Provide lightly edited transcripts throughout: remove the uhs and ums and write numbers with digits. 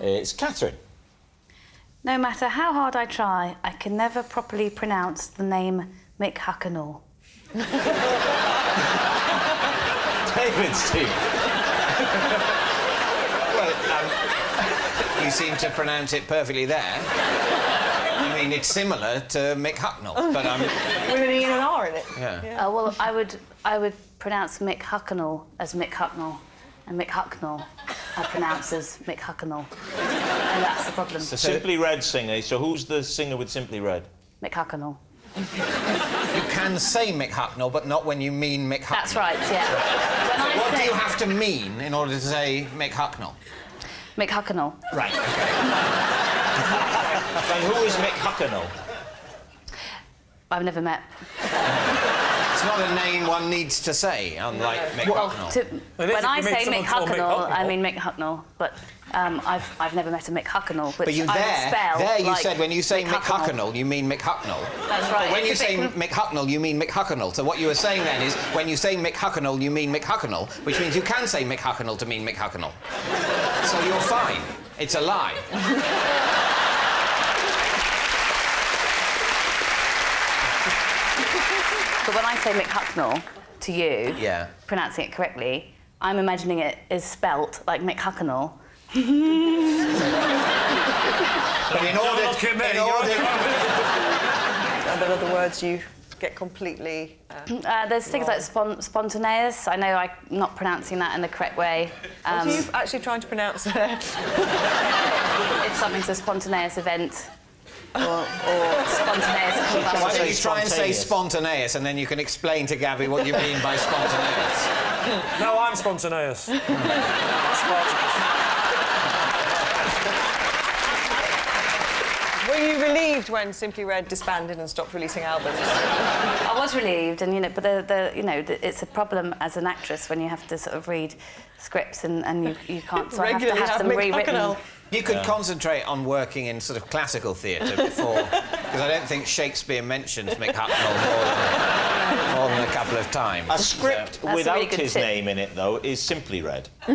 It's Katherine. No matter how hard I try, I can never properly pronounce the name Mick Hucknall. David, Steve. Well, you seem to pronounce it perfectly there. I mean, it's similar to Mick Hucknall, but With an E and an R in it. Yeah. Well, I would pronounce Mick Hucknall as Mick Hucknall, and Mick Hucknall I pronounce as Mick Hucknall, and that's the problem. The Simply Red singer. So who's the singer with Simply Red? Mick Hucknall. You can say Mick Hucknall, but not when you mean Mick Hucknall. That's right, yeah. So what do you have to mean in order to say Mick Hucknall? Mick Hucknall. Right, OK. And who is Mick Hucknall? I've never met. It's not a name one needs to say, unlike Mick Hucknall. When I say Mick Hucknall, I mean Mick Hucknall, but I've never met a Mick Hucknall, which you I would spell there you like said when you say Mick Mick Hucknall, you mean Mick Hucknall. That's right. But when you say Mick Hucknall, you mean Mick Hucknall. So what you were saying then is, when you say Mick Hucknall, you mean Mick Hucknall, which means you can say Mick Hucknall to mean Mick Hucknall. So you're fine. It's a lie. But when I say Mick Hucknall to you, yeah, pronouncing it correctly, I'm imagining it is spelt like Mick Hucknall. But in other words, you get completely... There's things like spontaneous. I know I'm not pronouncing that in the correct way. What are you actually trying to pronounce there? If something's a spontaneous event or spontaneous combustion. Why don't you try and say spontaneous, and then you can explain to Gabby what you mean by spontaneous. No, I'm spontaneous. Were you relieved when Simply Red disbanded and stopped releasing albums? I was relieved, and it's a problem as an actress when you have to sort of read scripts and you can't. So I have them rewritten. You could concentrate on working in sort of classical theatre before, because I don't think Shakespeare mentions Mick Hucknall more than a couple of times. A script without his name in it, though, is Simply Red. So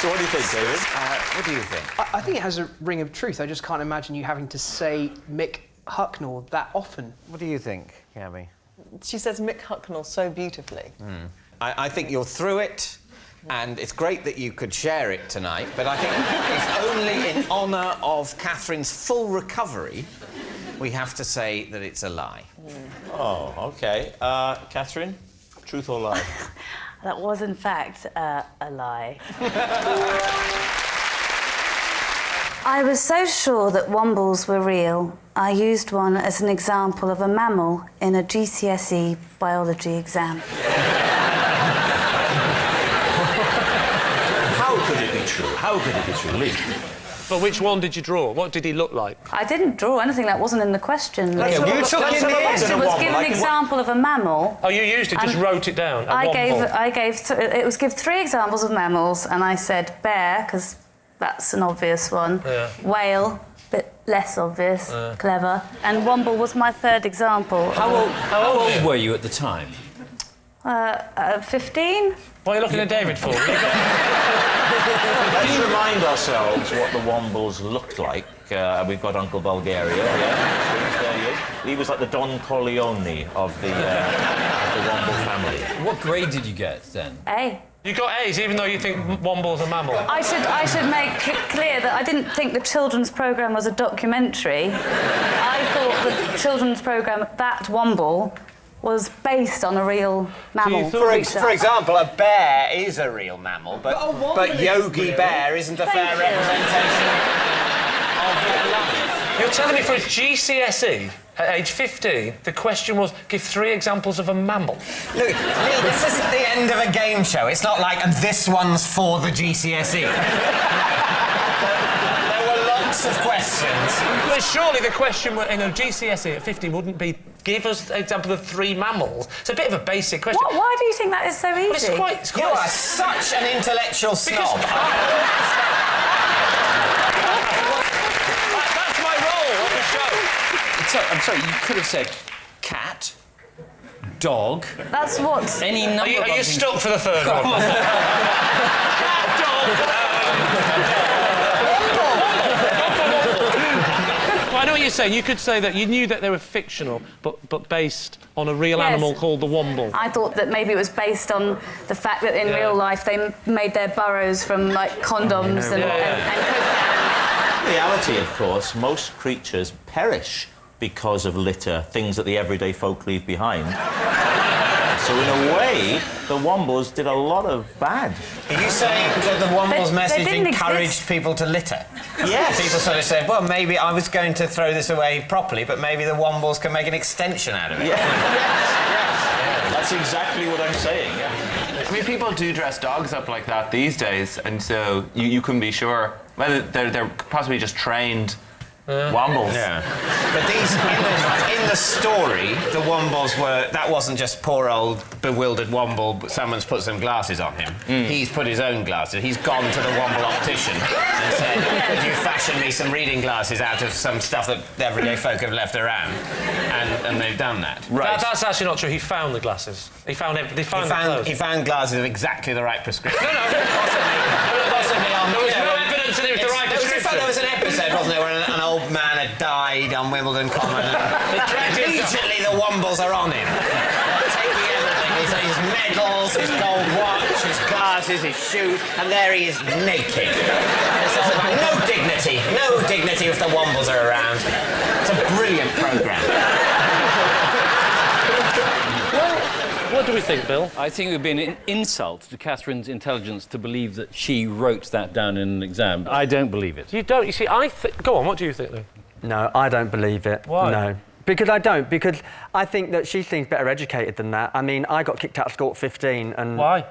what do you think, David? What do you think? I think it has a ring of truth. I just can't imagine you having to say Mick Hucknall that often. What do you think, Gabby? She says Mick Hucknall so beautifully. I think you're through it, and it's great that you could share it tonight, but I think if only in honour of Catherine's full recovery, we have to say that it's a lie. Oh, OK. Katherine, truth or lie? That was, in fact, a lie. I was so sure that Wombles were real, I used one as an example of a mammal in a GCSE biology exam. How could it be true? How could it be true? Lee? But which one did you draw? What did he look like? I didn't draw anything that wasn't in the question. Okay, The question was give an example of a mammal. Oh, you used it, just wrote it down. It was give 3 examples of mammals, and I said bear, because that's an obvious one. Yeah. Whale, bit less obvious, clever. And Womble was my 3rd example. How old were you at the time? 15. What are you looking at David for? Let's remind ourselves what the Wombles looked like. We've got Uncle Bulgaria. Yeah. There he is. He was like the Don Corleone of the Womble family. What grade did you get then? A. You got A's, even though you think Womble's a mammal. I should make clear that I didn't think the children's programme was a documentary. I thought the children's programme, that Womble, was based on a real mammal. For example, a bear is a real mammal, but Yogi Bear isn't a fair representation of real life. You're telling me for a GCSE, at age 15, the question was, give 3 examples of a mammal. Look, Lee, this isn't the end of a game show. It's not like, and this one's for the GCSE. There were lots of questions. But surely the question in a GCSE at 15 wouldn't be, give us an example of 3 mammals. It's a bit of a basic question. Why do you think that is so easy? Well, it's quite... You are such an intellectual snob. That's my role on the show. I'm sorry, you could have said cat. dog. That's what... Any number Are you of other things. stuck for the third one? Well, I know what you're saying. You could say that you knew that they were fictional, but based on a real Yes. animal called the Womble. I thought that maybe it was based on the fact that in real life they made their burrows from, like, condoms and coke. reality, of course, most creatures perish because of litter, things that the everyday folk leave behind. So in a way, the Wombles did a lot of bad. Are you saying that the Wombles They message didn't encouraged exist. people to litter? Yes. People sort of said, well, maybe I was going to throw this away properly, but maybe the Wombles can make an extension out of it. Yeah. That's exactly what I'm saying, yeah. I mean, people do dress dogs up like that these days, and so you couldn't be sure whether they're possibly just trained Wombles. Yeah. But these, in the story, the Wombles were... That wasn't just poor old bewildered Womble, but someone's put some glasses on him. He's put his own glasses. He's gone to the Womble optician and said, could you fashion me some reading glasses out of some stuff that everyday folk have left around? And they've done that. Right. That's actually not true. He found the glasses. He found the clothes. He found glasses of exactly the right prescription. No. Possibly on... There was no evidence that it was the right prescription. There was an episode, wasn't there, where an old man had died on Wimbledon Common. Immediately the Wombles are on him. Taking everything. His medals, his gold watch, his glasses, his shoes, and there he is naked. This old man, no dignity if the Wombles are around. It's a brilliant programme. What do we think, Bill? I think it would be an insult to Catherine's intelligence to believe that she wrote that down in an exam. I don't believe it. You don't. You see, Go on, what do you think, Lou? No, I don't believe it. Why? No. Because I don't. Because I think that she seems better educated than that. I mean, I got kicked out of school at 15 and... Why?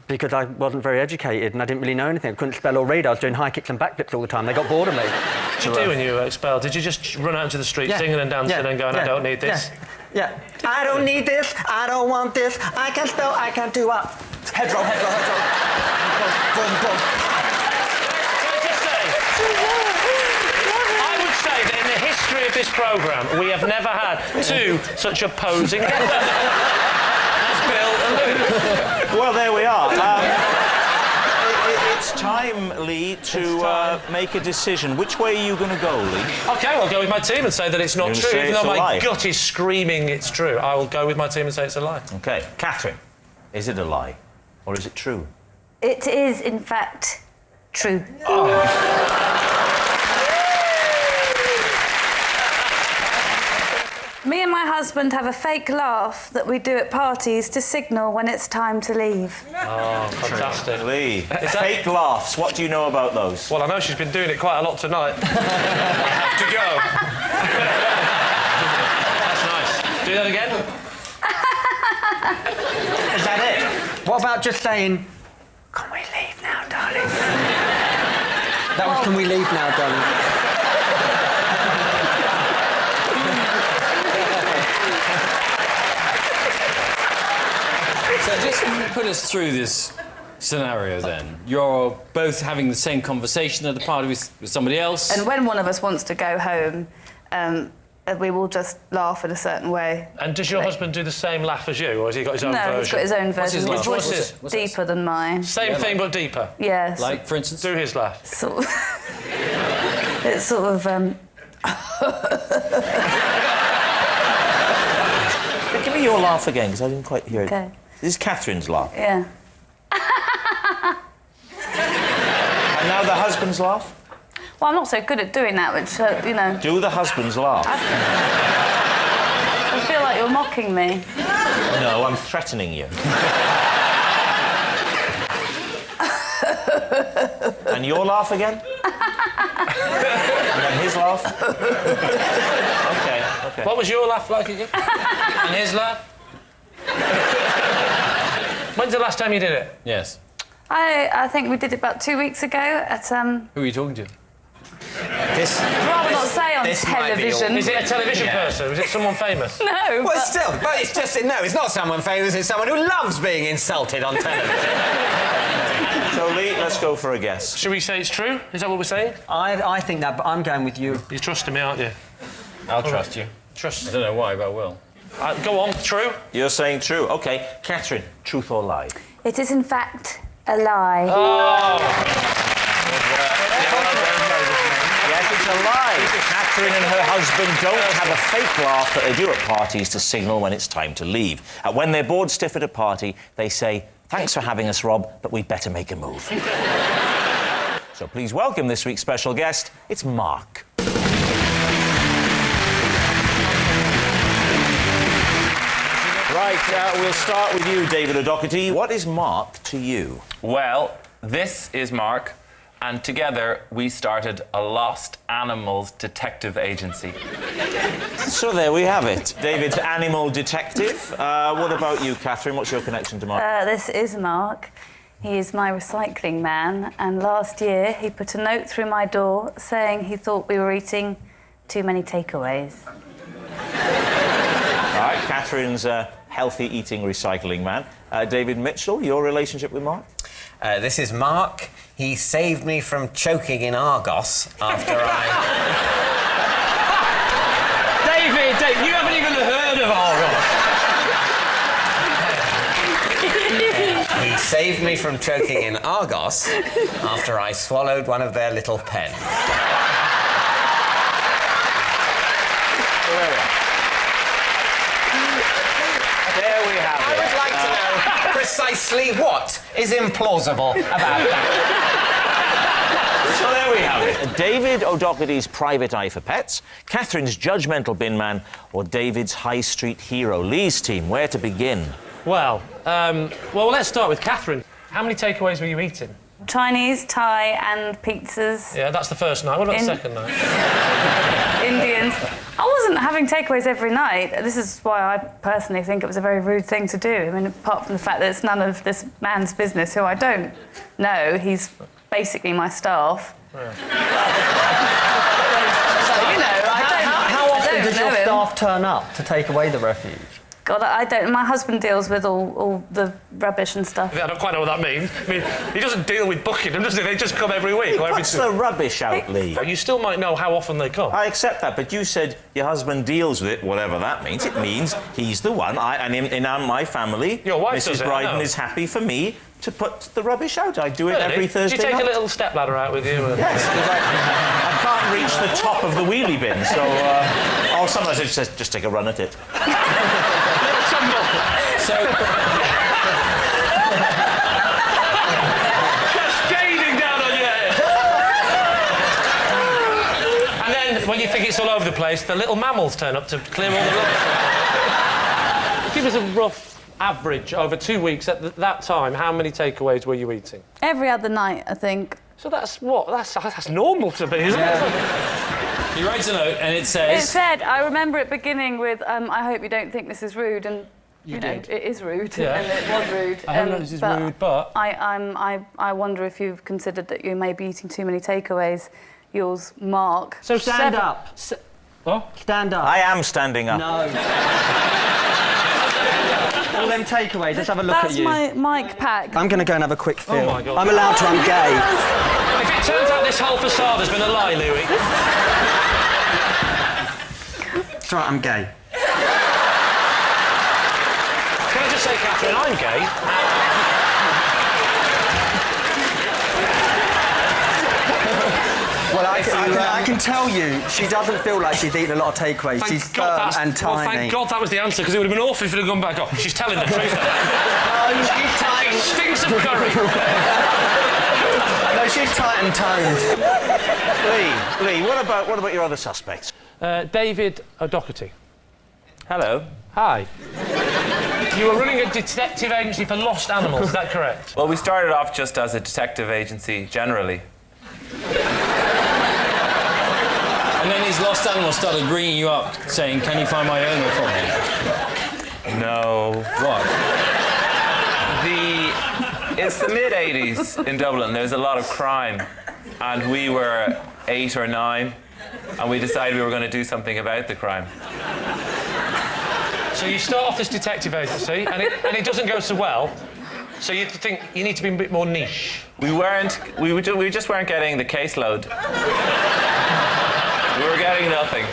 Because I wasn't very educated and I didn't really know anything. I couldn't spell or read. I was doing high kicks and backflips all the time. They got bored of me. What did you do when you were expelled? Did you just run out into the street singing and dancing and going, I don't need this? Yeah. I don't need this. I don't want this. I can spell. I can do up. Head roll. Boom, boom. Can I just say, I would say that in the history of this programme, we have never had two such opposing guests. That's Bill and Lou. Well, there we are. It's time, Lee, to make a decision. Which way are you going to go, Lee? OK, I'll go with my team and say that it's not true, even though my gut is screaming it's true. I will go with my team and say it's a lie. OK. Catherine, is it a lie or is it true? It is, in fact, true. Me and my husband have a fake laugh that we do at parties to signal when it's time to leave. Oh, fantastic. Lee, fake laughs, what do you know about those? Well, I know she's been doing it quite a lot tonight. I have to go. That's nice. Do that again. Is that it? What about just saying, can we leave now, darling? That was, can we leave now, darling? So just put us through this scenario then. You're both having the same conversation at a party with somebody else. And when one of us wants to go home, we will just laugh in a certain way. And does your husband do the same laugh as you, or has he got his own version? No, he's got his own version. his laugh? voice What's is deeper than mine. Same thing, but deeper? Yes. Like, for instance? Do his laugh. Sort of... It's sort of... Give me your laugh again, because I didn't quite hear it. OK. This is Catherine's laugh. Yeah. And now the husband's laugh? Well, I'm not so good at doing that, which, you know... Do the husband's laugh. I feel like you're mocking me. No, I'm threatening you. And your laugh again? And then his laugh? OK. What was your laugh like again? And his laugh? When's the last time you did it? Yes. I think we did it about 2 weeks ago at... Who are you talking to? rather not say on television. Is it a television person? Was it someone famous? No, Well, still, but it's just... No, it's not someone famous, it's someone who loves being insulted on television. So, Lee, let's go for a guess. Should we say it's true? Is that what we're saying? I think that, but I'm going with you. You're trusting me, aren't you? I'll trust you. Trust. I don't know why, but I will. Go on, true? You're saying true. OK. Katherine, truth or lie? It is, in fact, a lie. Yes, it's a lie. Katherine and her husband don't have a fake laugh that they do at parties to signal when it's time to leave. When they're bored stiff at a party, they say, "Thanks for having us, Rob, but we'd better make a move." So please welcome this week's special guest. It's Mark. Right, we'll start with you, David O'Doherty. What is Mark to you? Well, this is Mark, and together we started a lost animals detective agency. So there we have it. David's animal detective. What about you, Katherine? What's your connection to Mark? This is Mark. He is my recycling man, and last year he put a note through my door saying he thought we were eating too many takeaways. All right, Katherine's a healthy eating recycling man. David Mitchell, your relationship with Mark? This is Mark. He saved me from choking in Argos after I... David, you haven't even heard of Argos. He saved me from choking in Argos after I swallowed one of their little pens. There we have I it. would like to know precisely what is implausible about that. So there we have it. David O'Doherty's private eye for pets, Katherine's judgmental bin man, or David's high street hero. Lee's team, where to begin? Well, let's start with Katherine. How many takeaways were you eating? Chinese, Thai, and pizzas. Yeah, that's the first night. What about the second night? Indians. I wasn't having takeaways every night. This is why I personally think it was a very rude thing to do. I mean, apart from the fact that it's none of this man's business, who I don't know. He's basically my staff. How often does your staff turn up to take away the refuse? God, I don't. My husband deals with all the rubbish and stuff. I don't quite know what that means. I mean, he doesn't deal with booking them, does he? They just come every week. Or every What's the rubbish out, Lee? You still might know how often they come. I accept that, but you said your husband deals with it, whatever that means. It means he's the one. In my family, your wife Mrs. does it, Bryden is happy for me to put the rubbish out. I do it every Thursday Do you take night. a little stepladder out with you? Yes, because I can't reach the top of the wheelie bin, so... or sometimes I just take a run at it. Cascading down on your head. And then, when you think it's all over the place, the little mammals turn up to clear all the rubbish. Give us a rough average over 2 weeks at that time. How many takeaways were you eating? Every other night, I think. So that's what? That's normal to me, isn't it? He writes a note and it says... It said, I remember it beginning with, I hope you don't think this is rude, and you know, it is rude, Yeah. and it was rude. I don't know this is rude, but... I wonder if you've considered that you may be eating too many takeaways. Yours, Mark. So stand up. What? Stand up. I am standing up. No. All them takeaways, let's have a look That's at you. my mic pack. I'm going to go and have a quick feel. Oh my God. I'm allowed to, I'm gay. If it turns out this whole facade has been a lie, Louis... It's all right, I'm gay. Can I just say, Katherine, I'm gay. Well, I can tell you, she doesn't feel like she's eaten a lot of takeaways. She's firm and tiny. Well, thank God that was the answer, because it would have been awful if it had gone back up. She's telling the truth. No, she's tight. Stinks of curry. No, she's tight and toned. Lee, what about your other suspects? David O'Doherty. Hello. Hi. You were running a detective agency for lost animals, is that correct? Well, we started off just as a detective agency generally. And then these lost animals started ringing you up saying, can you find my owner for me? No. What? It's the mid-'80s in Dublin. There's a lot of crime. And we were 8 or 9, and we decided we were going to do something about the crime. So you start off this detective agency, and it doesn't go so well. So you think you need to be a bit more niche. We just weren't getting the caseload. We were getting nothing.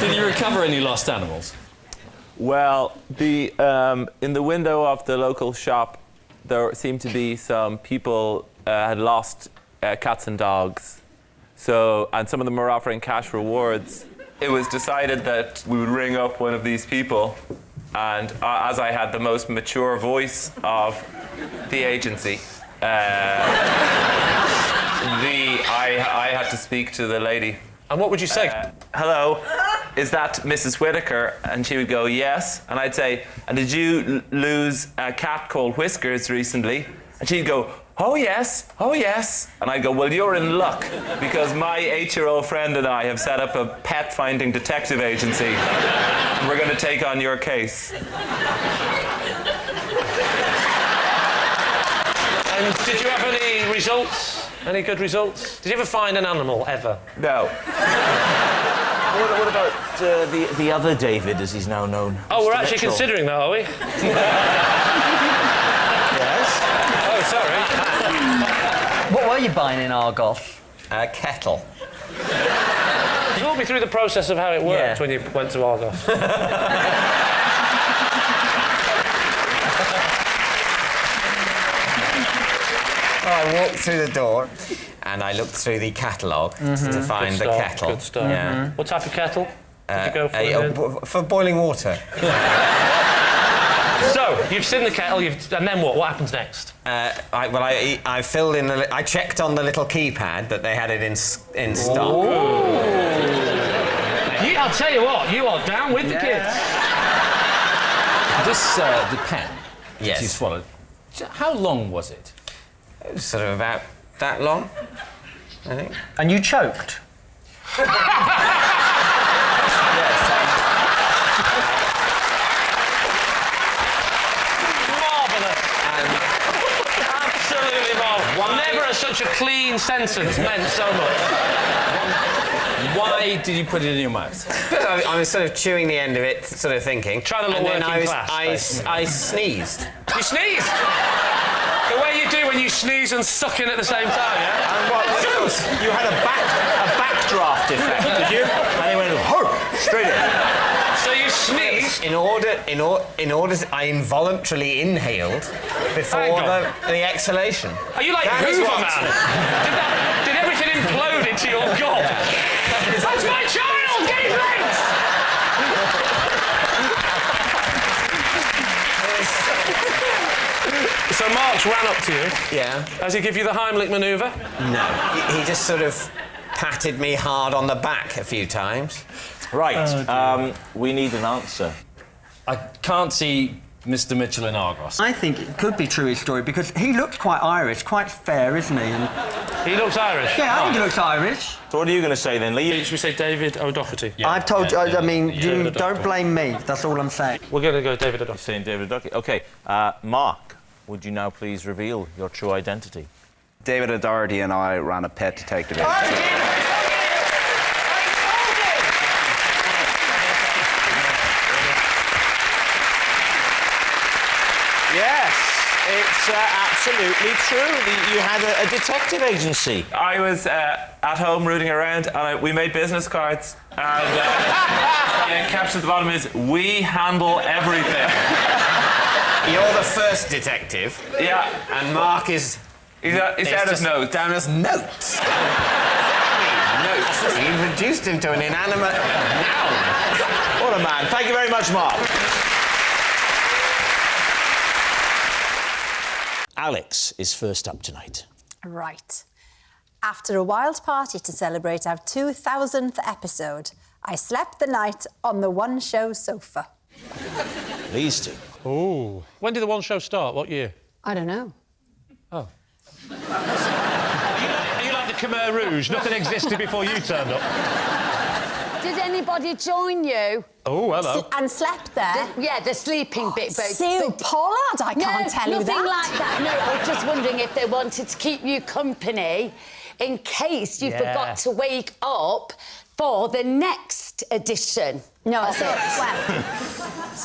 Did you recover any lost animals? Well, in the window of the local shop, there seemed to be some people had lost cats and dogs. So, and some of them were offering cash rewards. It was decided that we would ring up one of these people, and as I had the most mature voice of the agency, I had to speak to the lady. And what would you say? Hello, is that Mrs. Whitaker? And she would go, yes. And I'd say, and did you lose a cat called Whiskers recently? And she'd go, oh yes, oh yes. And I'd go, well, you're in luck, because my 8-year-old friend and I have set up a pet-finding detective agency, and we're going to take on your case. And did you have any results? Any good results? Did you ever find an animal, ever? No. What about the other David, as he's now known? Oh, we're Mr. actually Mitchell? considering that, are we? Yes. Oh, sorry. What were you buying in Argos? A kettle. Talk me through the process of how it worked when you went to Argos. I walked through the door and I looked through the catalogue to find the kettle. Good start. Yeah. What type of kettle did you go for? For boiling water. So, you've seen the kettle, and then what? What happens next? I filled in I checked on the little keypad that they had it in stock. I'll tell you what, you are down with the kids. This, the pen that Yes. you swallowed, how long was it? It was sort of about that long, I think. And you choked? Marvellous. Absolutely marvellous. Never has such a clean sentence meant so much. Why did you put it in your mouth? I was sort of chewing the end of it, sort of thinking. Trying to look and then working class, I sneezed. You sneezed? The way you do when you sneeze and suck in at the same time, yeah? And what you had a backdraft effect, did you? And he went, straight in. So you sneezed. In order, I involuntarily inhaled before the exhalation. Are you like Hoover Man? Did everything implode into your gob? That's my child! Get his legs! So Mark's ran up to you. Yeah. Does he give you the Heimlich manoeuvre? No. He just sort of patted me hard on the back a few times. Right, we need an answer. I can't see Mr. Mitchell in Argos. I think it could be true, his story, because he looks quite Irish, quite fair, isn't he? And He looks Irish. yeah, I think he looks Irish. So what are you going to say then, Lee? Should we say David O'Doherty? Yeah. I've told you, I mean, David don't O'Doherty. blame me, that's all I'm saying. We're going to go David O'Doherty. Saying David O'Doherty. OK, Mark, would you now please reveal your true identity? David O'Doherty and I ran a pet detective agency. Yes, it's absolutely true. You had a detective agency. I was at home rooting around, and we made business cards. And the caption at the bottom is, "We handle everything." You're the first detective. Yeah, And Mark is... he's down as notes. Down as notes. Notes. You've reduced him to an inanimate noun. What a man. Thank you very much, Mark. Alex is first up tonight. Right. After a wild party to celebrate our 2000th episode, I slept the night on the one-show sofa. Please do. Ooh. When did the one show start? What year? I don't know. Oh. Are you like the Khmer Rouge? Nothing existed before you turned up. Did anybody join you? Oh, hello. And slept there? Yeah, the sleeping bit. Sue Pollard, I can't tell you that. Nothing like that. No, I was just wondering if they wanted to keep you company in case you forgot to wake up for the next edition. No, so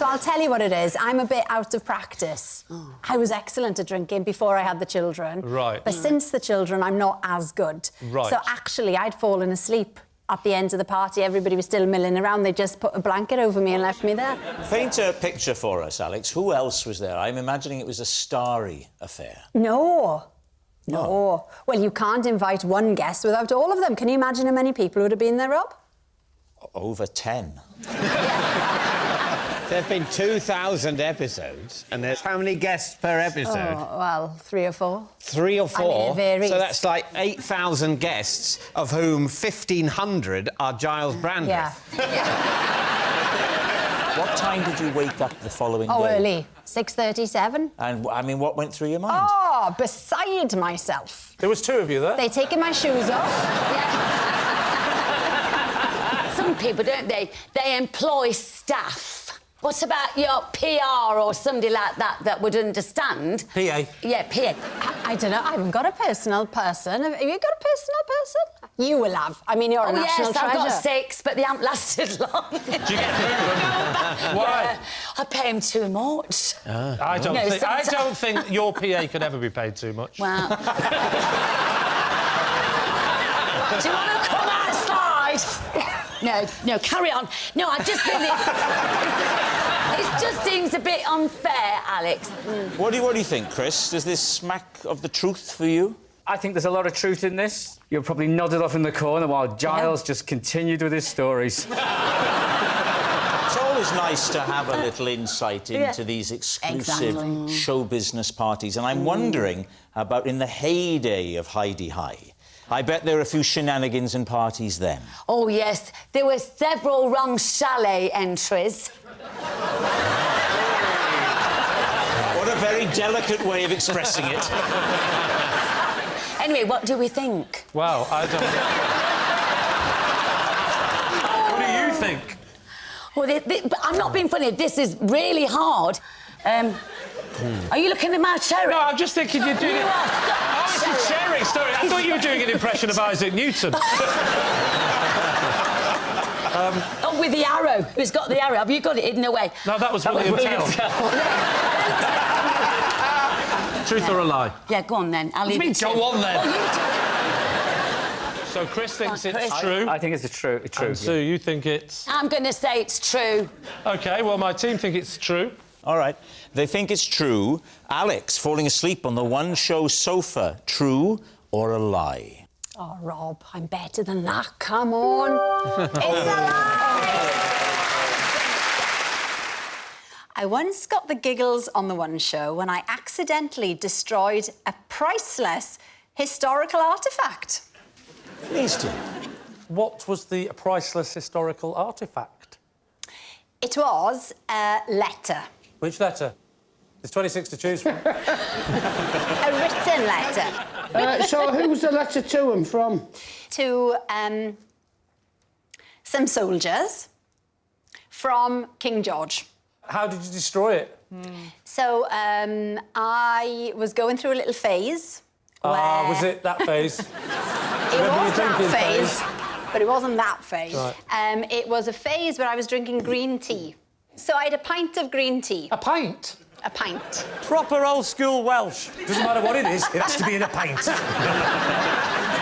I'll tell you what it is. I'm a bit out of practice. I was excellent at drinking before I had the children. Right. But since the children, I'm not as good. Right. So actually, I'd fallen asleep at the end of the party, everybody was still milling around. They just put a blanket over me and left me there. Paint a picture for us, Alex. Who else was there? I'm imagining it was a starry affair. No. No. Well, you can't invite one guest without all of them. Can you imagine how many people would have been there, Rob? Over 10. There have been 2,000 episodes, and there's how many guests per episode? Oh, well, 3 or 4. 3 or 4? I mean, it varies. So that's like 8,000 guests, of whom 1,500 are Giles Brandreth. Yeah. What time did you wake up the following day? Oh, early. 6:37. And, I mean, what went through your mind? Oh, beside myself. There was 2 of you there. They'd taken my shoes off. Some people, don't they? They employ staff. What about your PR or somebody like that would understand? PA. Yeah, PA. I don't know. I haven't got a personal person. Have you got a personal person? You will have. I mean, you're a national treasure. I've got 6, but they haven't lasted long. Do you get through them? Why? Yeah, I pay him too much. I don't think your PA could ever be paid too much. Well... Do you want to come outside? No, carry on. No, I just think it just seems a bit unfair, Alex. What do you think, Chris? Does this smack of the truth for you? I think there's a lot of truth in this. You're probably nodded off in the corner while Giles just continued with his stories. It's always nice to have a little insight into these exclusive show business parties, and I'm wondering about in the heyday of Heidi High. I bet there were a few shenanigans and parties then. Oh, yes. There were several wrong chalet entries. What a very delicate way of expressing it. Anyway, what do we think? Well, I don't... What do you think? Well, but I'm not being funny. This is really hard. Are you looking at my cherry? No, I'm just thinking you're doing it... Oh, it's a cherry. Sorry, I thought you were doing an impression of Isaac Newton. Oh, with the arrow. Who's got the arrow? Have you got it hidden away? No, that was William Tell. Truth or a lie? Yeah, go on then. I'll leave it to you. Go on then. Oh, So Chris thinks it's true. I think it's true. And Sue, you think it's... I'm going to say it's true. OK, well, my team think it's true. All right. They think it's true. Alex falling asleep on the one-show sofa. True or a lie? Oh, Rob, I'm better than that. Come on. It's a lie! I once got the giggles on the one show when I accidentally destroyed a priceless historical artefact. Please do. What was the priceless historical artefact? It was a letter. Which letter? There's 26 to choose from. A written letter. So who was the letter to and from? To some soldiers from King George. How did you destroy it? So I was going through a little phase. Was it that phase? It was that phase, but it wasn't that phase. Right. It was a phase where I was drinking green tea. So I had a pint of green tea. A pint? A pint. Proper old-school Welsh. Doesn't matter what it is, it has to be in a pint.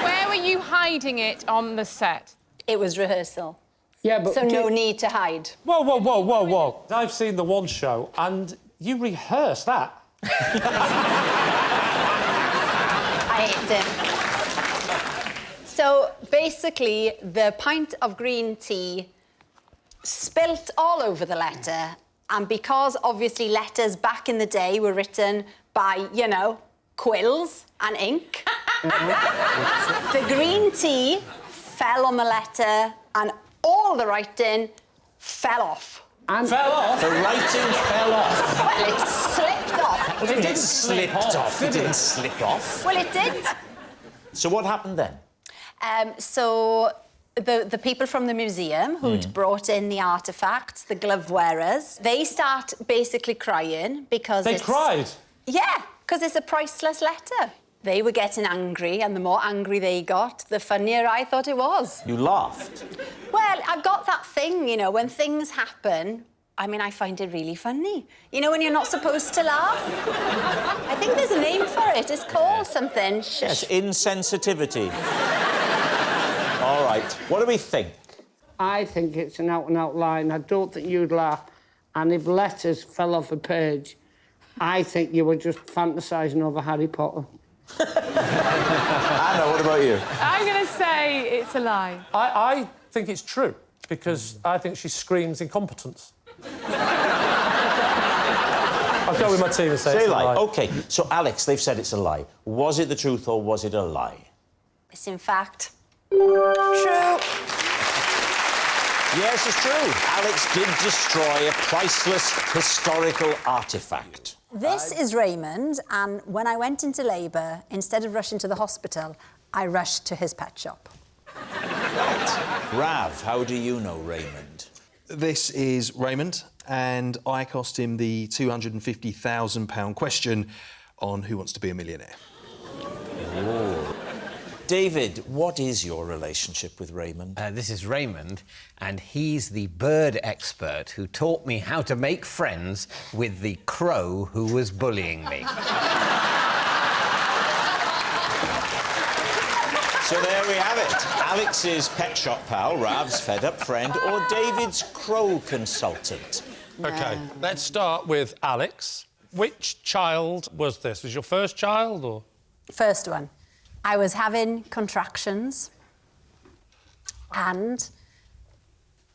Where were you hiding it on the set? It was rehearsal. Yeah, but... So no need to hide. Whoa, whoa, whoa, whoa, whoa. I've seen the one show, and you rehearse that. I hate it. So basically, the pint of green tea spilt all over the letter, and because obviously letters back in the day were written by, you know, quills and ink, the green tea fell on the letter and all the writing fell off. And fell off? The writing fell off? Well, it slipped off. It didn't slip off. It didn't slip off. Well, it did. So what happened then? So the people from the museum who'd brought in the artefacts, the glove wearers, they start basically crying because They cried? Yeah, because it's a priceless letter. They were getting angry, and the more angry they got, the funnier I thought it was. You laughed? Well, I've got that thing, you know, when things happen, I mean, I find it really funny. You know, when you're not supposed to laugh? I think there's a name for it. It's called something. Yes, insensitivity. All right. What do we think? I think it's an out-and-out lie, and I don't think you'd laugh. And if letters fell off a page, I think you were just fantasising over Harry Potter. Anna, what about you? I'm going to say it's a lie. I think it's true, because I think she screams incompetence. I'll go with my team and say it's a lie. OK, so, Alex, they've said it's a lie. Was it the truth or was it a lie? It's in fact true. Yes, it's true. Alex did destroy a priceless historical artefact. This is Raymond, and when I went into labour, instead of rushing to the hospital, I rushed to his pet shop. Right. Rav, how do you know Raymond? This is Raymond, and I cost him the £250,000 question on Who Wants to Be a Millionaire. Oh. David, what is your relationship with Raymond? This is Raymond, and he's the bird expert who taught me how to make friends with the crow who was bullying me. So there we have it. Alex's pet shop pal, Rav's fed-up friend, or David's crow consultant. OK, let's start with Alex. Which child was this? Was your first child, or...? First one. I was having contractions, and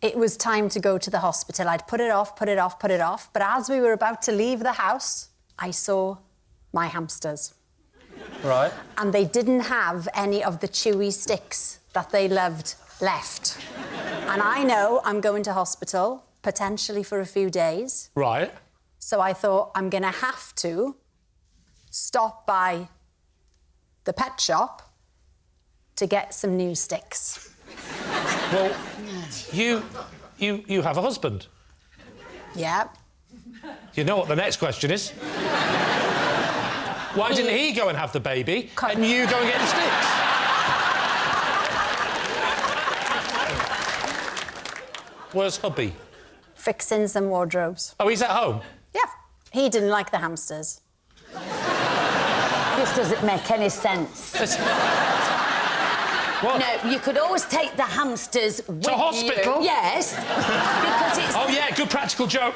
it was time to go to the hospital. I'd put it off, but as we were about to leave the house, I saw my hamsters. Right. And they didn't have any of the chewy sticks that they loved left. And I know I'm going to hospital, potentially for a few days. Right. So I thought, I'm going to have to stop by the pet shop to get some new sticks. Well, you have a husband. Yeah. You know what the next question is. Why didn't he go and have the baby and you go and get the sticks? Where's hubby? Fixing some wardrobes. Oh, he's at home? Yeah. He didn't like the hamsters. This doesn't make any sense. What? No, you could always take the hamsters with to hospital? you. Yes. Because it's... Oh, yeah, good practical joke.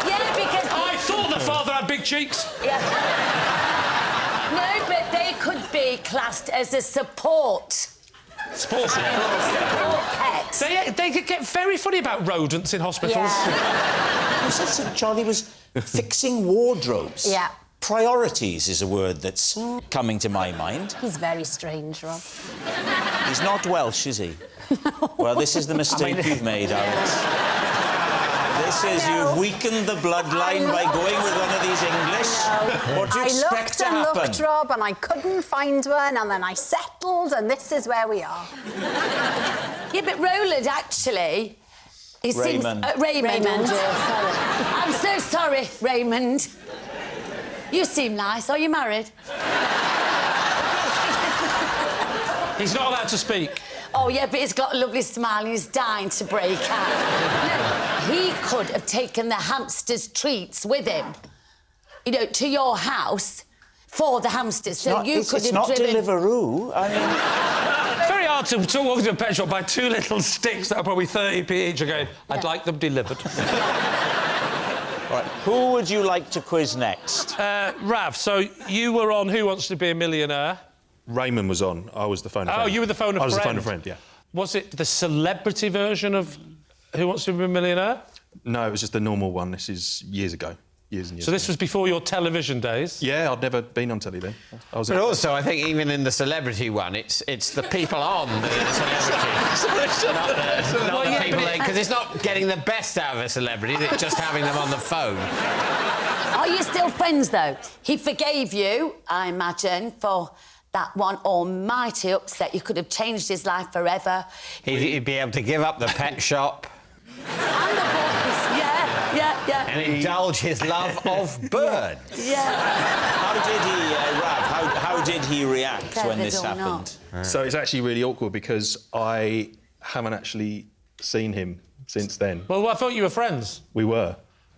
Yeah, because... I thought the father had big cheeks. Yeah. No, but they could be classed as a support. Support pet. They could get very funny about rodents in hospitals. Yeah. You said St. Charlie was fixing wardrobes. Yeah. Priorities is a word that's coming to my mind. He's very strange, Rob. He's not Welsh, is he? Well, this is the mistake you've made, Alex. This is you've weakened the bloodline by going with one of these English. What do you expect to happen? I looked, Rob, and I couldn't find one, and then I settled, and this is where we are. Yeah, but Roland, actually... Raymond. Raymond. Oh, dear, sorry. I'm so sorry, Raymond. You seem nice. Are you married? He's not allowed to speak. Oh, yeah, but he's got a lovely smile and he's dying to break out. No, he could have taken the hamster's treats with him, you know, to your house for the hamsters. So you could have not driven... Deliveroo. I mean... It's very hard to walk into a pet shop, buy two little sticks that are probably 30p each, and go, I'd like them delivered. Right, who would you like to quiz next? Rav, so you were on Who Wants to Be a Millionaire? Raymond was on. I was the phone a friend. Oh, you were the phone a friend? I was the phone a friend, yeah. Was it the celebrity version of Who Wants to Be a Millionaire? No, it was just the normal one. This is years ago. Years and years So this ago. was before your television days? Yeah, I'd never been on telly then. But also, I think even in the celebrity one, it's the people on that are the celebrities. not the people... Because it's not getting the best out of a celebrity, it's just having them on the phone. Are you still friends, though? He forgave you, I imagine, for that one almighty upset. You could have changed his life forever. He'd be able to give up the pet shop. And the boys, yeah. And indulge his love of birds. Yeah. How did he, Rav, how did he react when this happened? So it's actually really awkward because I haven't actually seen him since then. Well, I thought you were friends. We were.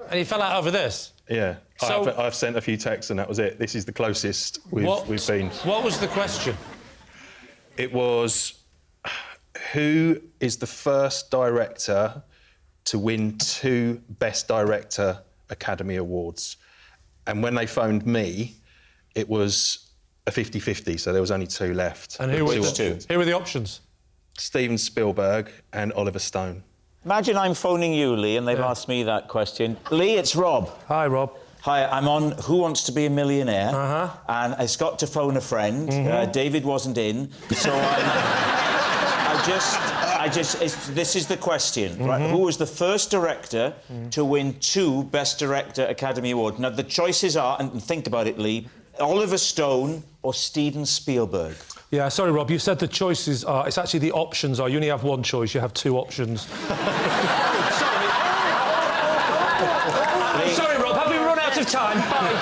And he fell out over this? Yeah. So- I've sent a few texts and that was it. This is the closest we've been. What was the question? It was, who is the first director to win 2 Best Director Academy Awards? And when they phoned me, it was a 50-50, so there was only 2 left. And who were the options. Who were the options? Steven Spielberg and Oliver Stone. Imagine I'm phoning you, Lee, and they've asked me that question. Lee, it's Rob. Hi, Rob. Hi, I'm on Who Wants to Be a Millionaire, and I got to phone a friend. David wasn't in, so this is the question, right? Who was the first director to win 2 Best Director Academy Awards? Now, the choices are, and think about it, Lee, Oliver Stone or Steven Spielberg. Yeah, sorry, Rob, you said the choices are... It's actually the options are. You only have 1 choice, you have 2 options. Sorry, Rob, have we run out of time? Bye.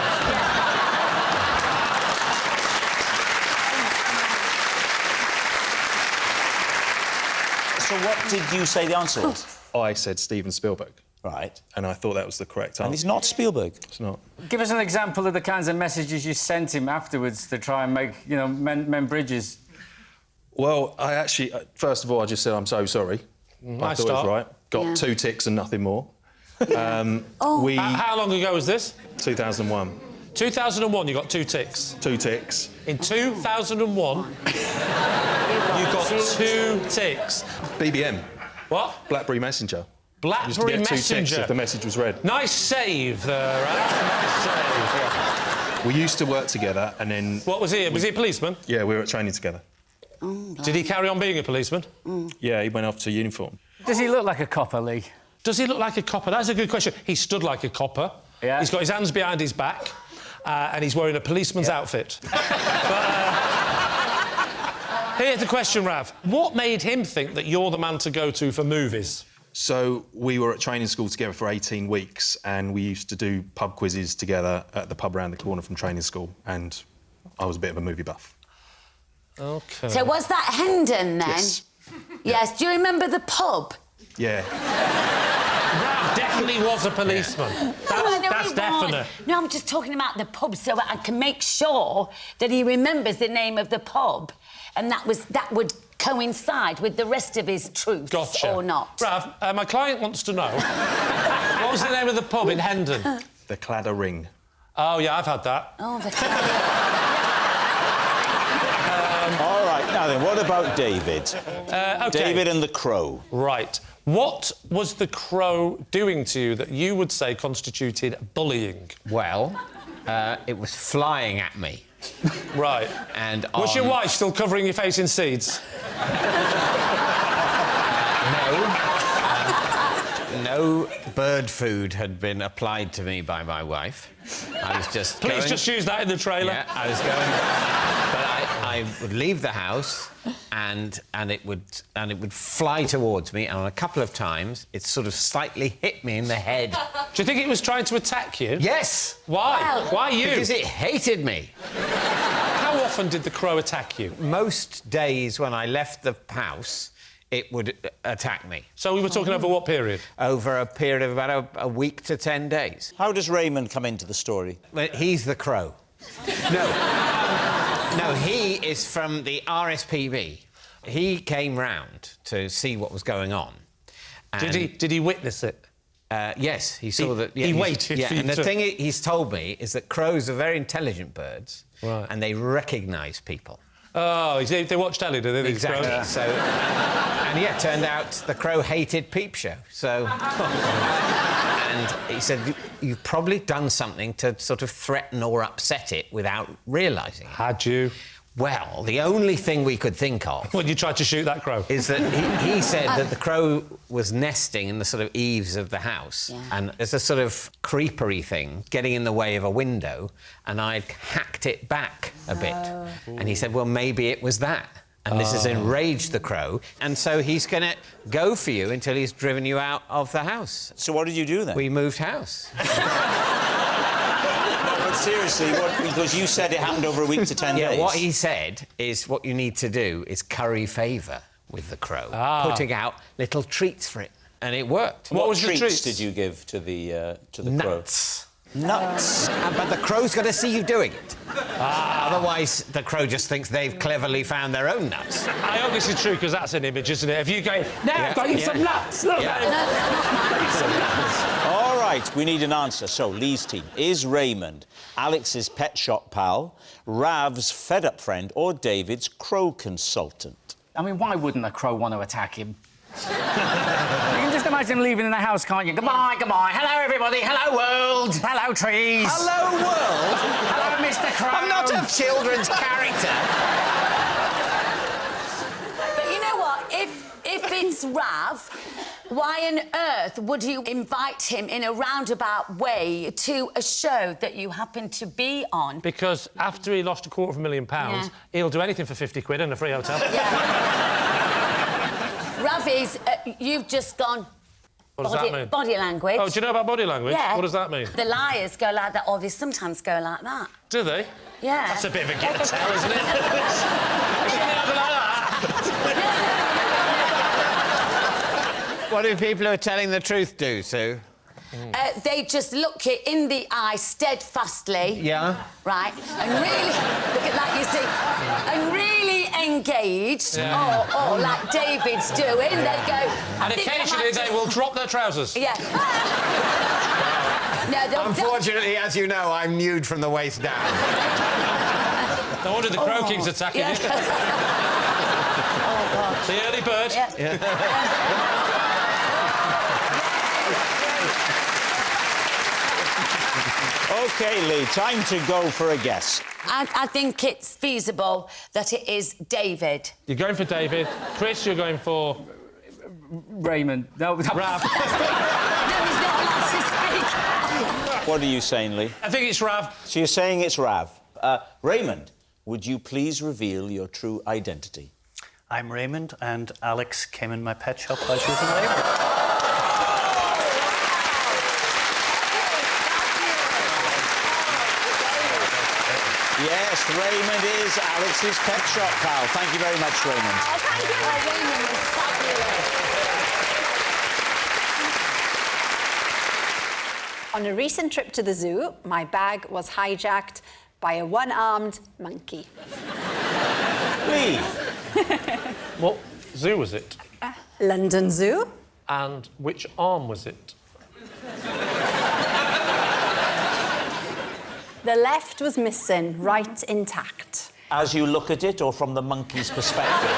So what did you say the answer was? I said Steven Spielberg. Right. And I thought that was the correct answer. And it's not Spielberg. It's not. Give us an example of the kinds of messages you sent him afterwards to try and make, you know, mend bridges. Well, I actually... first of all, I just said, I'm so sorry. I thought it was right. Got 2 ticks and nothing more. How long ago was this? 2001. 2001, you got 2 ticks. 2 ticks. In 2001, you got 2 ticks. BBM. What? BlackBerry Messenger. BlackBerry Used to get 2 Messenger. ticks if the message was read. Nice save there, Ralph. Nice save. We used to work together and then... What was he? Was he a policeman? Yeah, we were at training together. Did he carry on being a policeman? Yeah, he went off to uniform. Does he look like a copper, Lee? Does he look like a copper? That's a good question. He stood like a copper. Yeah. He's got his hands behind his back, and he's wearing a policeman's outfit. Here's the question, Rav. What made him think that you're the man to go to for movies? So we were at training school together for 18 weeks and we used to do pub quizzes together at the pub around the corner from training school, and I was a bit of a movie buff. OK. So was that Hendon, then? Yes. Yes. Do you remember the pub? Yeah. Rav definitely was a policeman. That's definite. No, I'm just talking about the pub so I can make sure that he remembers the name of the pub, and that would coincide with the rest of his truths or not. Rav, my client wants to know, what was the name of the pub in Hendon? The Cladder Ring. Oh, yeah, I've had that. Oh, the All right, now then, what about David? OK. David and the Crow. Right. What was the Crow doing to you that you would say constituted bullying? Well, it was flying at me. Right. And was your wife still covering your face in seeds? No bird food had been applied to me by my wife. I was just Please going... just use that in the trailer. Yeah, I was going... But I would leave the house and it would fly towards me, and on a couple of times it sort of slightly hit me in the head. Do you think it was trying to attack you? Yes. Why? Well, Why you? Because it hated me. How often did the Crow attack you? Most days when I left the house, it would attack me. So we were talking over what period? Over a period of about a week to 10 days. How does Raymond come into the story? Well, he's the Crow. No, he is from the RSPB. He came round to see what was going on. Did he witness it? Yes, he saw that. Yeah, he waited for you and the to... thing he's told me is that crows are very intelligent birds, right, and they recognise people. Oh, they watch telly, do they? These Exactly. crows? So, and yeah, it turned out the Crow hated Peep Show. So, and he said, "You've probably done something to sort of threaten or upset it without realising it." Had you? Well, the only thing we could think of... When you tried to shoot that crow? ...is that he said that the crow was nesting in the sort of eaves of the house, and there's a sort of creepery thing getting in the way of a window, and I'd hacked it back a bit. And he said, well, maybe it was that. And this has enraged the Crow, and so he's going to go for you until he's driven you out of the house. So what did you do then? We moved house. Seriously, because you said it happened over a week to 10 days. Yeah, what he said is what you need to do is curry favour with the Crow, putting out little treats for it. and it worked. What was the treats treats? did you give to the crow? Nuts. Nuts. But the crow's got to see you doing it. Otherwise, the crow just thinks they've cleverly found their own nuts. I hope this is true, because that's an image, isn't it? If you go, now I've got you some nuts! Look. All right, we need an answer. So, Lee's team. Is Raymond Alex's pet shop pal, Rav's fed-up friend, or David's crow consultant? I mean, why wouldn't a crow want to attack him? You can just imagine him leaving in the house, can't you? Goodbye, goodbye. Hello, everybody. Hello, world. Hello, trees. Hello, world. Hello, Mr. Crow. I'm not a children's character. But you know what? If it's Rav, why on earth would you invite him in a roundabout way to a show that you happen to be on? Because after he lost £250,000, he'll do anything for 50 quid and a free hotel. Ravi's, you've just gone... What does that mean? Body language. Oh, do you know about body language? Yeah. What does that mean? The liars go like that, or they sometimes go like that. Do they? Yeah. That's a bit of a get tell, isn't it? What do people who are telling the truth do, Sue? They just look it in the eye steadfastly. Yeah. Right. And really, look at that, you see. And really engaged, or like David's doing, they go... And occasionally they will drop their trousers. Yeah. No, Unfortunately, as you know, I'm nude from the waist down. No wonder the Crow King's attacking you. Oh, God. The early bird. OK, Lee, time to go for a guess. I think it's feasible that it is David. You're going for David. Chris, you're going for... Raymond. No, Rav. No, he's not allowed to speak. What are you saying, Lee? I think it's Rav. So you're saying it's Rav. Raymond, would you please reveal your true identity? I'm Raymond, and Alex came in my pet shop while she was in labour. Yes, Raymond is Alex's pet shop pal. Thank you very much, Raymond. Oh, thank you. Raymond was fabulous. On a recent trip to the zoo, my bag was hijacked by a one-armed monkey. Lee. What zoo was it? London Zoo. And which arm was it? The left was missing, right intact. As you look at it, or from the monkey's perspective?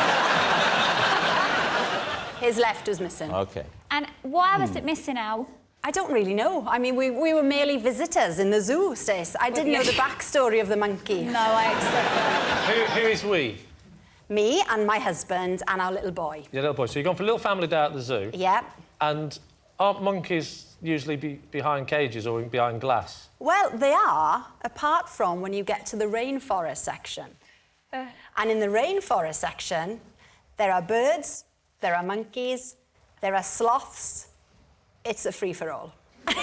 His left was missing. OK. And why was it missing, Al? I don't really know. I mean, we were merely visitors in the zoo, Stace. I didn't know the backstory of the monkey. No, I accept that. Who is we? Me and my husband and our little boy. Your little boy. So you've gone for a little family day at the zoo. Yeah. And aren't monkeys usually behind cages or behind glass? Well, they are, apart from when you get to the rainforest section. And in the rainforest section, there are birds, there are monkeys, there are sloths. It's a free-for-all. Did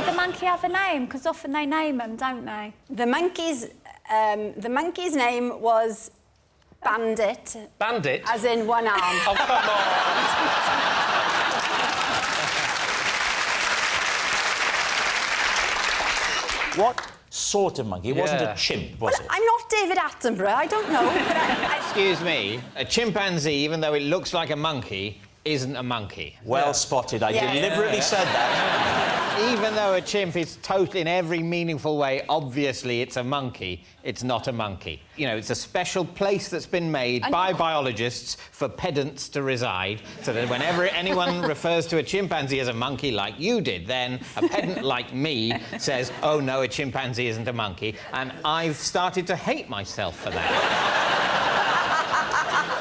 the monkey have a name? Because often they name them, don't they? The monkey's name was Bandit. Bandit? As in one arm. Oh, come on. What sort of monkey? It wasn't a chimp, was it? I'm not David Attenborough, I don't know. But Excuse me, a chimpanzee, even though it looks like a monkey, isn't a monkey. Well spotted. I deliberately said that. Even though a chimp is totally, in every meaningful way, obviously it's a monkey, it's not a monkey. You know, it's a special place that's been made by biologists for pedants to reside, so that whenever anyone refers to a chimpanzee as a monkey like you did, then a pedant like me says, oh, no, a chimpanzee isn't a monkey, and I've started to hate myself for that.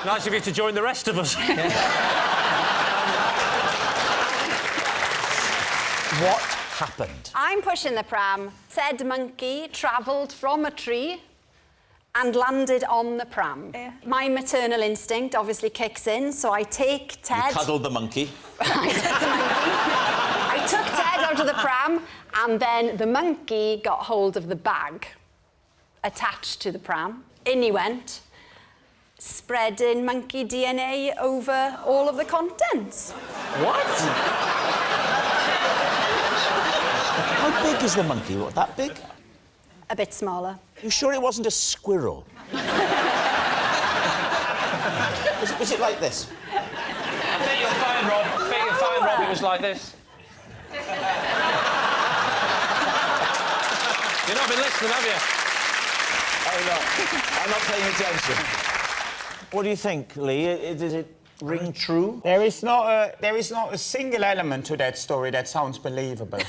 Nice of you to join the rest of us. What happened? I'm pushing the pram. Said monkey travelled from a tree and landed on the pram. My maternal instinct obviously kicks in, so I take Ted... You cuddled the monkey. I took Ted out of the pram, and then the monkey got hold of the bag attached to the pram. In he went. spreading monkey DNA over all of the contents. What? How big is the monkey? What, that big? A bit smaller. You sure it wasn't a squirrel? Was it like this? I think you'll find, Rob. I think you'll find, Rob, it was like this. You've not been listening, have you? Oh, no. I'm not paying attention. What do you think, Lee? Does it ring true? There is not a single element to that story that sounds believable.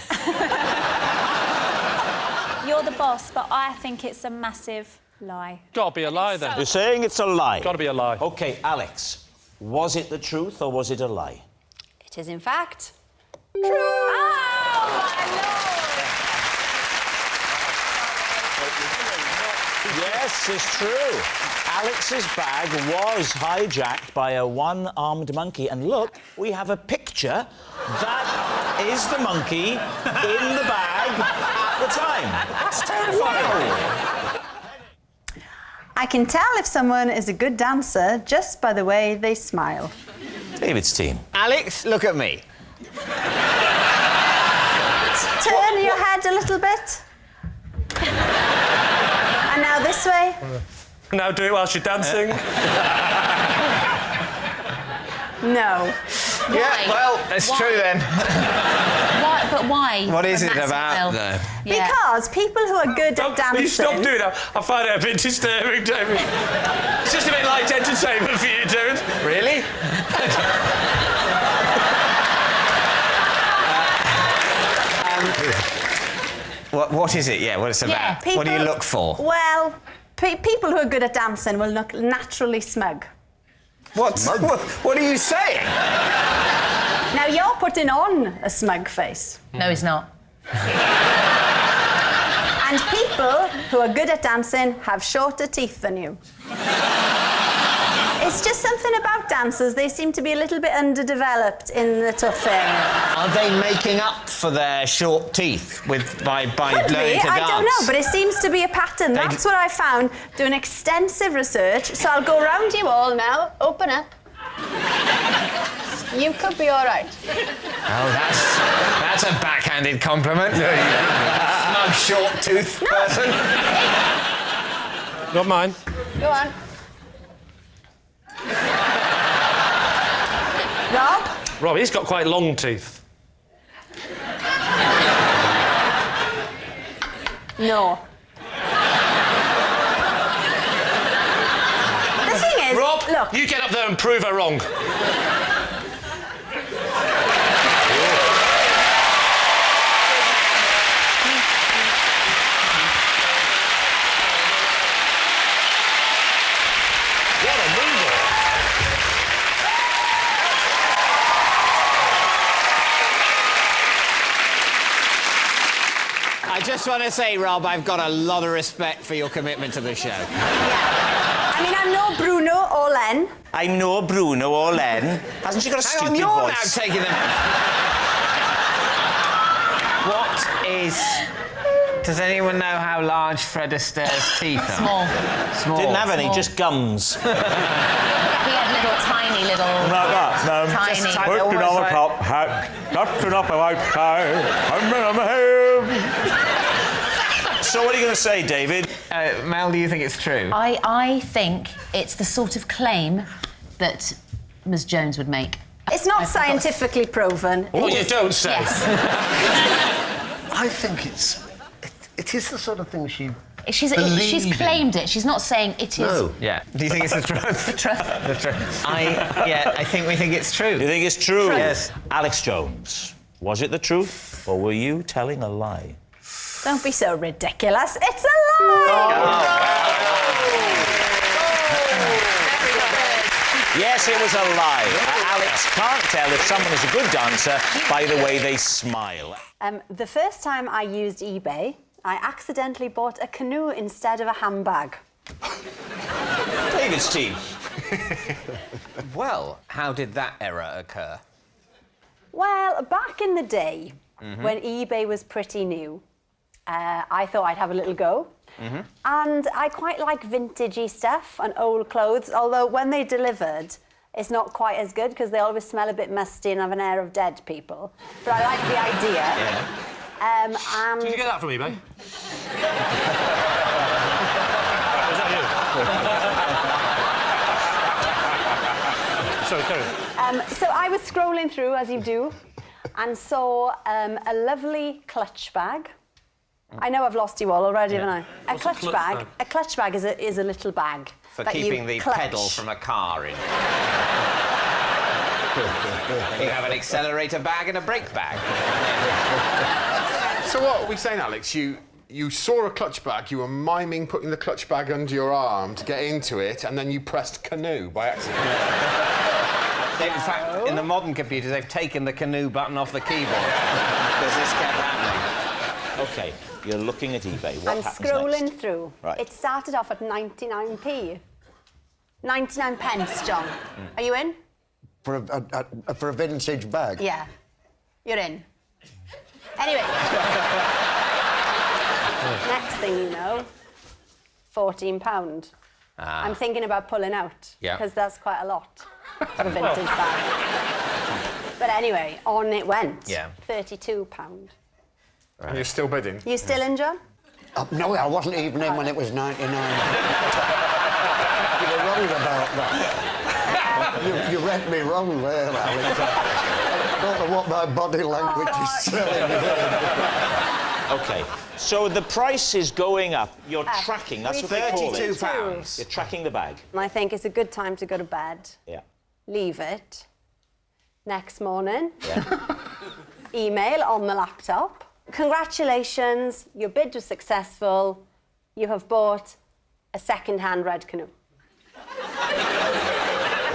You're the boss, but I think it's a massive lie. Gotta be a lie, then. You're saying it's a lie? Gotta be a lie. OK, Alex, was it the truth or was it a lie? It is, in fact, true. Oh, my Lord! Yes, it's true. Alex's bag was hijacked by a one-armed monkey. And look, we have a picture. That is the monkey in the bag at the time. That's terrifying. I can tell if someone is a good dancer just by the way they smile. David's team. Alex, look at me. Turn your head a little bit. And now this way. Now do it whilst you're dancing. No. Yeah, well, it's true then. Why? But why? What is From it that about, smile? though? Yeah. Because people who are good at dancing... Will you stop doing that? I find it a bit disturbing, David. It's just a bit light entertainment for you, David. Really? What is it? Yeah, what it's about? People, what do you look for? Well, people who are good at dancing will look naturally smug. What are you saying? Now, you're putting on a smug face. No, he's not. And people who are good at dancing have shorter teeth than you. It's just something about dancers. They seem to be a little bit underdeveloped in the tough area. Are they making up for their short teeth by Could learning be. to dance? I don't know, but it seems to be a pattern. That's what I found doing extensive research. So I'll go round you all now. Open up. You could be all right. Oh, that's a backhanded compliment. Smug, short-toothed person. Not mine. Go on. Rob? Rob, he's got quite long teeth. No. The thing is, Rob, look. you get up there and prove her wrong. I just want to say, Rob, I've got a lot of respect for your commitment to the show. Yeah. I mean, I'm no Bruno or Len. I'm no Bruno or Len. Hasn't she got a Hang stupid on, you're voice? now taking them. What is... Does anyone know how large Fred Astaire's teeth are? Small. Small. Didn't have any, just gums. He had little, tiny little... Like that, no. Tiny. Just Putting on a top hat, dusting up a white tie, I'm in my hair. So what are you going to say, David? Mel, do you think it's true? I think it's the sort of claim that Ms. Jones would make. It's not scientifically proven. Oh, you don't say. Yes. I think it is the sort of thing she's She's claimed it. She's not saying it is. No. Yeah. Do you think it's the truth? The truth. The truth. I think we think it's true. You think it's true? Truth. Yes. Alex Jones, was it the truth or were you telling a lie? Don't be so ridiculous. It's a lie! Yes, it was a lie. Alex can't tell if someone is a good dancer by the way they smile. The first time I used eBay, I accidentally bought a canoe instead of a handbag. David's team. Well, how did that error occur? Well, back in the day, when eBay was pretty new, I thought I'd have a little go. And I quite like vintagey stuff and old clothes, although when they delivered, it's not quite as good because they always smell a bit musty and have an air of dead people. But I like the idea. And Did you get that from eBay? Was that you? Sorry, carry on. So I was scrolling through, as you do, and saw a lovely clutch bag. I know I've lost you all already, haven't I? A clutch bag. A clutch bag is a little bag For that keeping you the clutch. pedal from a car in. You have an accelerator bag and a brake bag. So what are we saying, Alex? You saw a clutch bag, you were miming putting the clutch bag under your arm to get into it, and then you pressed canoe by accident. In fact, in the modern computers, they've taken the canoe button off the keyboard because this kept happening. OK, you're looking at eBay. What I'm happens scrolling next? through. Right. It started off at 99p. 99 pence, John. Are you in? For a vintage bag? Yeah. You're in. Anyway. Next thing you know, £14. I'm thinking about pulling out. Yeah. Because that's quite a lot for a vintage bag. But anyway, on it went. Yeah. £32. And you're still bidding? You still in, John? No, I wasn't even in when it was 99. You were wrong about that. You read me wrong there, Alex. I don't know what my body language is telling me. OK, so the price is going up. You're tracking, that's what they call it. £32. You're tracking the bag. And I think it's a good time to go to bed. Yeah. Leave it. Next morning. Yeah. Email on the laptop. Congratulations, your bid was successful. You have bought a second-hand red canoe.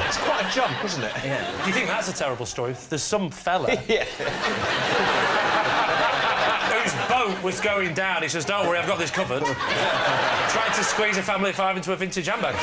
It's quite a jump, isn't it? Yeah. Do you think that's a terrible story? There's some fella whose boat was going down. He says, don't worry, I've got this covered. Tried to squeeze a family of 5 into a vintage handbag.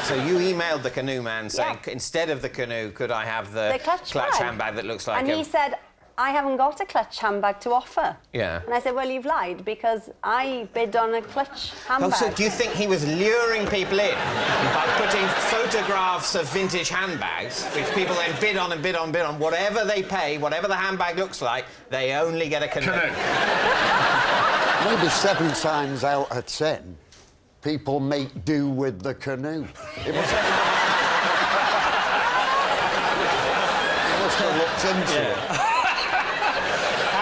So you emailed the canoe man saying, instead of the canoe, could I have the clutch bag. handbag that looks like And he said, I haven't got a clutch handbag to offer. Yeah. And I said, well, you've lied because I bid on a clutch handbag. Oh, so do you think he was luring people in by putting photographs of vintage handbags, which people then bid on and bid on, bid on, whatever they pay, whatever the handbag looks like, they only get a canoe. Maybe 7 times out of 10, people make do with the canoe. It must have looked into it.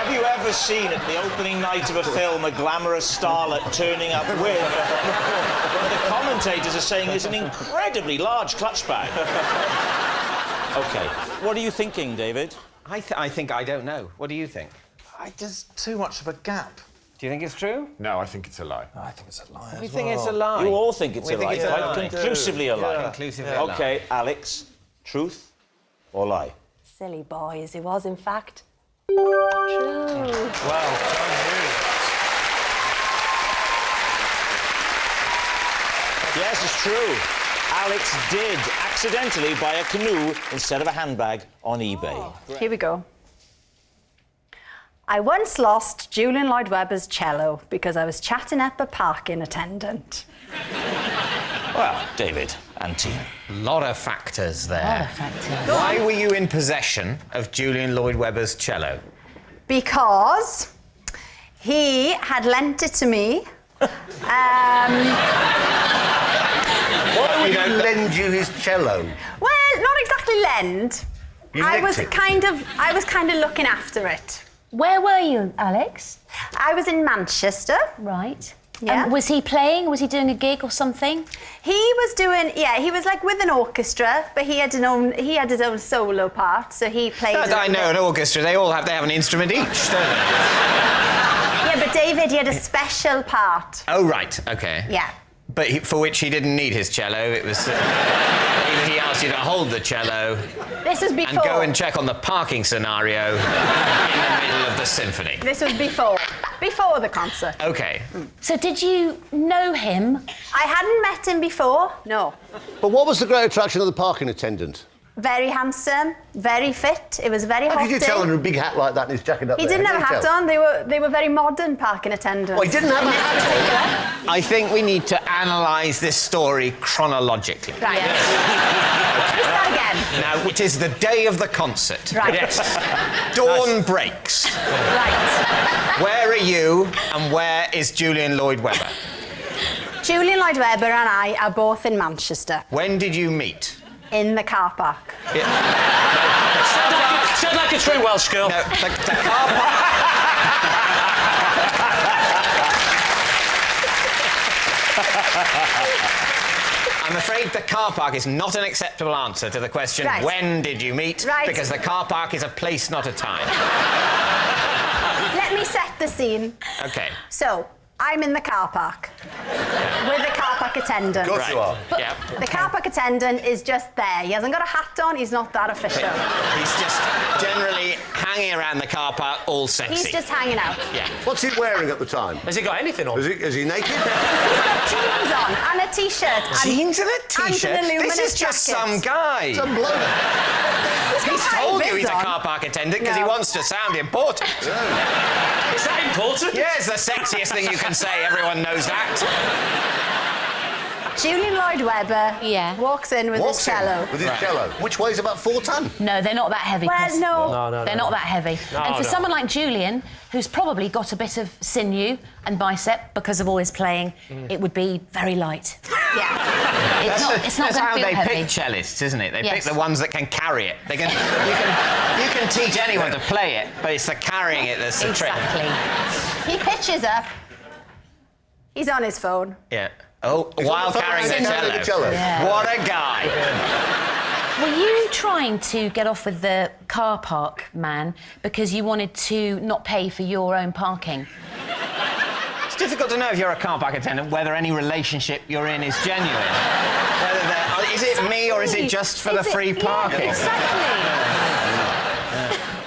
Have you ever seen at the opening night of a film a glamorous starlet turning up with what the commentators are saying is an incredibly large clutch bag? OK, what are you thinking, David? I think I don't know. What do you think? There's too much of a gap. Do you think it's true? No, I think it's a lie. I think it's a lie. We think it's a lie. You all think it's We a think lie. it's a Quite lie. conclusively a lie. Yeah. Conclusively a lie. OK, Alex, truth or lie? Silly boys, it was, in fact, true. Well, Yes, it's true. Alex did accidentally buy a canoe instead of a handbag on eBay. Here we go. I once lost Julian Lloyd Webber's cello because I was chatting up a parking attendant. Well, David and team. A lot of factors there. A lot of factors. Why were you in possession of Julian Lloyd Webber's cello? Because he had lent it to me. Why would he lend you his cello? Well, not exactly lend. You I nicked was it? kind of looking after it. Where were you, Alex? I was in Manchester. Right. Yeah. Was he playing? Was he doing a gig or something? He was doing, he was like with an orchestra, but he had his own solo part, so he played. I know an orchestra. They have an instrument each, don't they? Yeah, but David, he had a special part. Oh right, okay. Yeah. But for which he didn't need his cello. It was he asked you to hold the cello. This was before. And go and check on the parking scenario in the middle of the symphony. This was before the concert. Okay. So did you know him? I hadn't met him before. No. But what was the great attraction of the parking attendant? very handsome, very fit. It was a very hot How could you day. tell under a big hat like that and his jacket up He there? didn't How have a could you hat tell? on. They were very modern parking attendants. Oh, he didn't have a hat on? I think we need to analyse this story chronologically. Right. Just that again. Now, it is the day of the concert. Right. Yes. Dawn breaks. Right. Where are you and where is Julian Lloyd-Webber? Julian Lloyd-Webber and I are both in Manchester. When did you meet? In the car park. Said like a true Welsh girl. No, the car park... I'm afraid the car park is not an acceptable answer to the question, Right. when did you meet? Right. Because the car park is a place, not a time. Let me set the scene. OK. So, I'm in the car park with a car park attendant. Of course you are. But Yeah. the car park attendant is just there. He hasn't got a hat on. He's not that official. He's just generally hanging around the car park, all sexy. He's just hanging out. Yeah. What's he wearing at the time? Has he got anything on? Is he naked? He's got jeans on and a t-shirt. Jeans and a t-shirt? And an This illuminous is just jacket. some guy. Some bloke. He's told you he's a on. car park attendant because he No. wants to sound important. Is that important? Yeah, it's the sexiest thing you can say. Everyone knows that. Julian Lloyd-Webber walks in with his cello. With his cello. Which weighs about 4 ton. No, they're not that heavy. Well, Chris. no. They're not that heavy. And for someone like Julian, who's probably got a bit of sinew and bicep because of all his playing, it would be very light. Yeah. It's not That's going how to feel they heavy. pick cellists, isn't it? They pick Yes. the ones that can carry it. You can teach anyone to play it, but it's the carrying it that's the trick. Exactly. He pitches up. He's on his phone. Yeah. Oh, while carrying the cello. Yeah. What a guy. Were you trying to get off with the car park man because you wanted to not pay for your own parking? It's difficult to know if you're a car park attendant whether any relationship you're in is genuine. Is it me or is it just for the free parking? Exactly.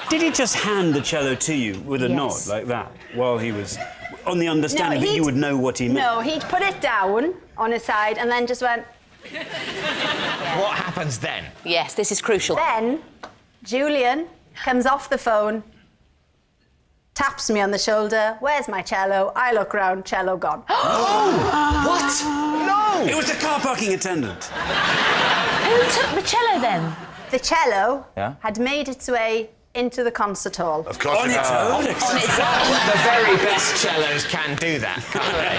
Did he just hand the cello to you with a nod like that while he was on the understanding that you would know what he meant? No, he'd put it down on his side and then just went... What happens then? Yes, this is crucial. Then Julian comes off the phone, taps me on the shoulder. Where's my cello? I look round, cello gone. What? No! It was the car parking attendant. Who took the cello then? The cello had made its way into the concert hall. Of course On its own? The very best cellos can do that, can't they?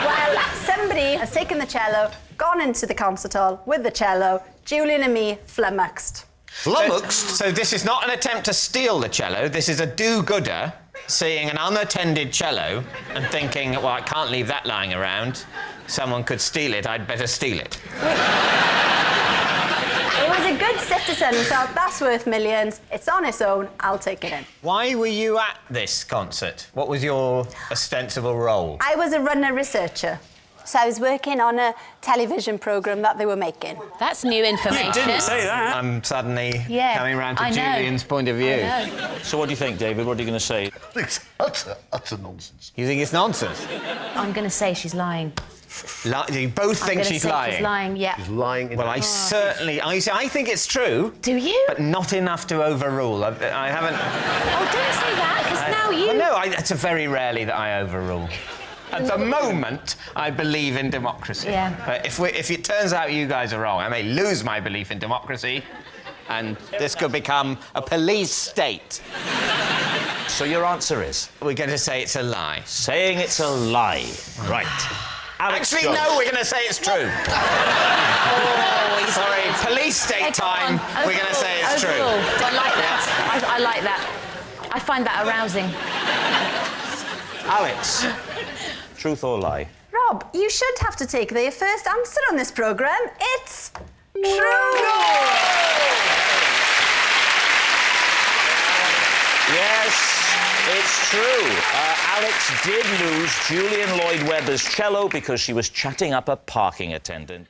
Well, somebody has taken the cello, gone into the concert hall with the cello. Julian and me flummoxed. Flummoxed? So this is not an attempt to steal the cello. This is a do-gooder seeing an unattended cello and thinking, well, I can't leave that lying around. Someone could steal it. I'd better steal it. It was a good citizen who thought, that's worth millions. It's on its own. I'll take it in. Why were you at this concert? What was your ostensible role? I was a runner researcher. So I was working on a television programme that they were making. That's new information. You didn't say that. I'm suddenly coming round to I know. Julian's point of view. I know. So what do you think, David? What are you going to say? It's utter nonsense. You think it's nonsense? I'm going to say she's lying. You both I'm think gonna she's say lying? She's lying, yeah. He's lying in Well, I certainly... I think it's true. Do you? But not enough to overrule. I haven't... Oh, don't say that, because now you... Well, no, it's very rarely that I overrule. At the moment, I believe in democracy. Yeah. But if it turns out you guys are wrong, I may lose my belief in democracy, and this could become a police state. So your answer is? We're going to say it's a lie. Saying it's a lie. Right. Alex Actually, Jones. no, we're going to say it's true. Sorry, police state time, we're going to say it's true. I like that. I like that. I find that arousing. Alex, truth or lie? Rob, you should have to take the first answer on this programme. It's true. Yes, it's true. Alex did lose Julian Lloyd-Webber's cello because she was chatting up a parking attendant.